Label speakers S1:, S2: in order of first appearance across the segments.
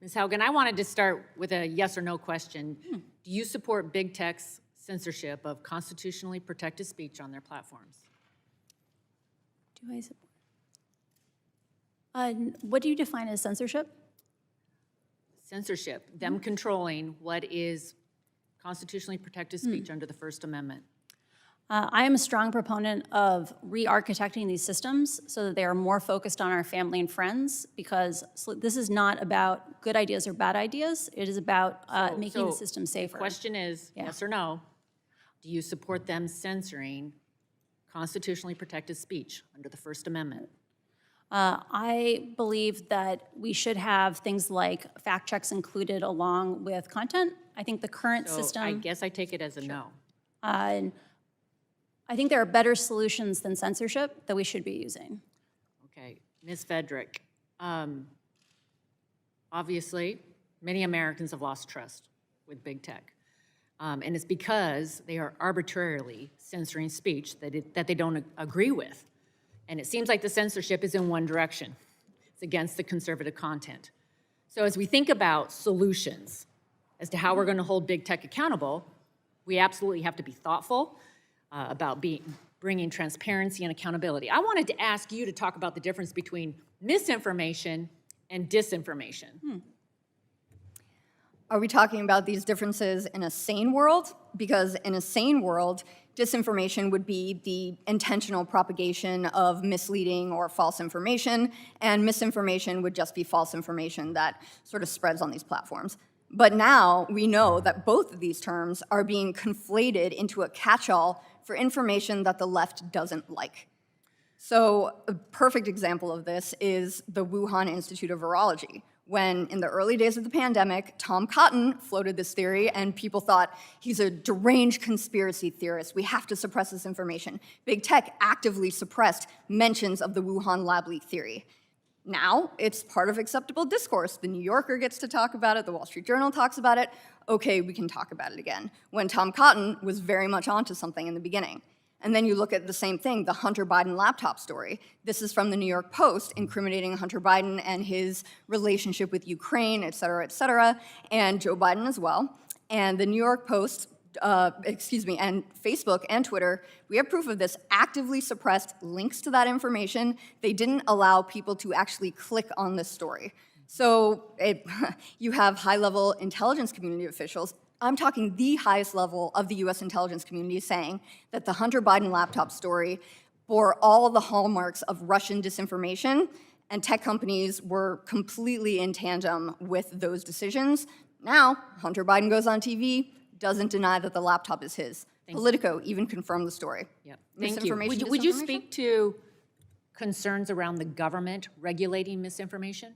S1: Ms. Haugen, I wanted to start with a yes or no question. Do you support big tech's censorship of constitutionally protected speech on their platforms?
S2: Do I support? What do you define as censorship?
S1: Censorship, them controlling what is constitutionally protected speech under the First Amendment.
S2: I am a strong proponent of re-architecting these systems so that they are more focused on our family and friends, because this is not about good ideas or bad ideas. It is about making the system safer.
S1: The question is, yes or no, do you support them censoring constitutionally protected speech under the First Amendment?
S2: I believe that we should have things like fact checks included along with content. I think the current system...
S1: I guess I take it as a no.
S2: I think there are better solutions than censorship that we should be using.
S1: Okay, Ms. Fedrick, obviously, many Americans have lost trust with big tech. And it's because they are arbitrarily censoring speech that they don't agree with. And it seems like the censorship is in one direction. It's against the conservative content. So as we think about solutions as to how we're going to hold big tech accountable, we absolutely have to be thoughtful about bringing transparency and accountability. I wanted to ask you to talk about the difference between misinformation and disinformation.
S3: Are we talking about these differences in a sane world? Because in a sane world, disinformation would be the intentional propagation of misleading or false information, and misinformation would just be false information that sort of spreads on these platforms. But now we know that both of these terms are being conflated into a catch-all for information that the left doesn't like. So a perfect example of this is the Wuhan Institute of Virology, when in the early days of the pandemic, Tom Cotton floated this theory and people thought he's a deranged conspiracy theorist. We have to suppress this information. Big tech actively suppressed mentions of the Wuhan lab leak theory. Now it's part of acceptable discourse. The New Yorker gets to talk about it, the Wall Street Journal talks about it. Okay, we can talk about it again. When Tom Cotton was very much onto something in the beginning. And then you look at the same thing, the Hunter Biden laptop story. This is from the New York Post, incriminating Hunter Biden and his relationship with Ukraine, et cetera, and Joe Biden as well. And the New York Post, and Facebook and Twitter, we have proof of this, actively suppressed links to that information. They didn't allow people to actually click on this story. So you have high-level intelligence community officials, I'm talking the highest level of the US intelligence community, saying that the Hunter Biden laptop story bore all the hallmarks of Russian disinformation, and tech companies were completely in tandem with those decisions. Now, Hunter Biden goes on TV, doesn't deny that the laptop is his. Politico even confirmed the story.
S1: Yep. Thank you. Would you speak to concerns around the government regulating misinformation?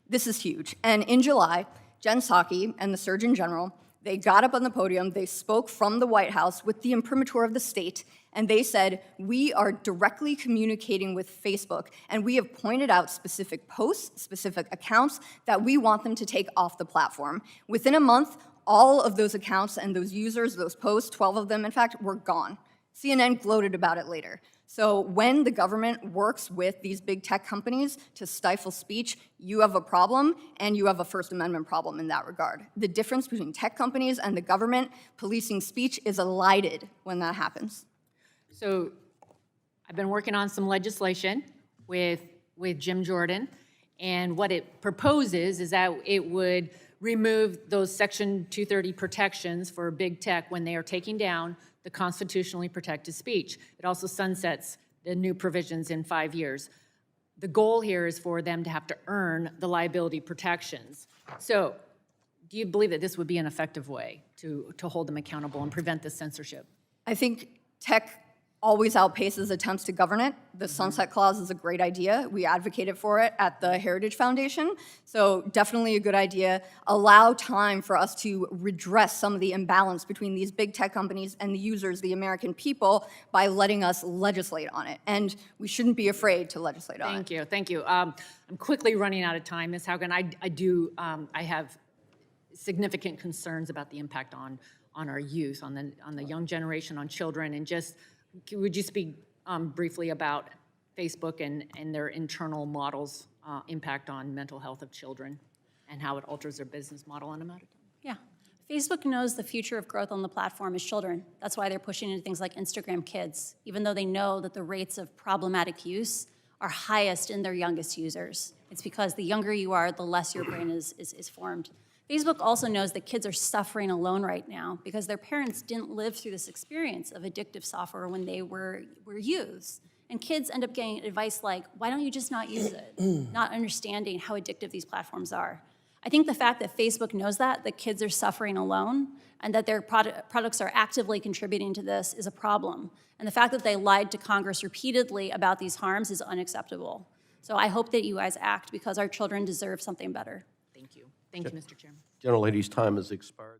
S3: This is huge. And in July, Jen Psaki and the Surgeon General, they got up on the podium, they spoke from the White House with the imprimatur of the state, and they said, we are directly communicating with Facebook, and we have pointed out specific posts, specific accounts that we want them to take off the platform. Within a month, all of those accounts and those users, those posts, 12 of them, in fact, were gone. CNN gloated about it later. So when the government works with these big tech companies to stifle speech, you have a problem, and you have a First Amendment problem in that regard. The difference between tech companies and the government policing speech is elided when that happens.
S1: So I've been working on some legislation with Jim Jordan, and what it proposes is that it would remove those Section 230 protections for big tech when they are taking down the constitutionally protected speech. It also sunsets the new provisions in 5 years. The goal here is for them to have to earn the liability protections. So do you believe that this would be an effective way to hold them accountable and prevent this censorship?
S3: I think tech always outpaces attempts to govern it. The sunset clause is a great idea. We advocated for it at the Heritage Foundation. So definitely a good idea. Allow time for us to redress some of the imbalance between these big tech companies and the users, the American people, by letting us legislate on it. And we shouldn't be afraid to legislate on it.
S1: Thank you. I'm quickly running out of time, Ms. Haugen. I have significant concerns about the impact on our youth, on the young generation, on children, and just would you speak briefly about Facebook and their internal models' impact on mental health of children? and how it alters their business model, and I'm out of time.
S2: Yeah. Facebook knows the future of growth on the platform is children. That's why they're pushing into things like Instagram Kids, even though they know that the rates of problematic use are highest in their youngest users. It's because the younger you are, the less your brain is formed. Facebook also knows that kids are suffering alone right now because their parents didn't live through this experience of addictive software when they were youths. And kids end up getting advice like, why don't you just not use it? Not understanding how addictive these platforms are. I think the fact that Facebook knows that kids are suffering alone and that their products are actively contributing to this is a problem. And the fact that they lied to Congress repeatedly about these harms is unacceptable. So I hope that you guys act because our children deserve something better.
S1: Thank you. Thank you, Mr. Chairman.
S4: Gentlelady's time has expired.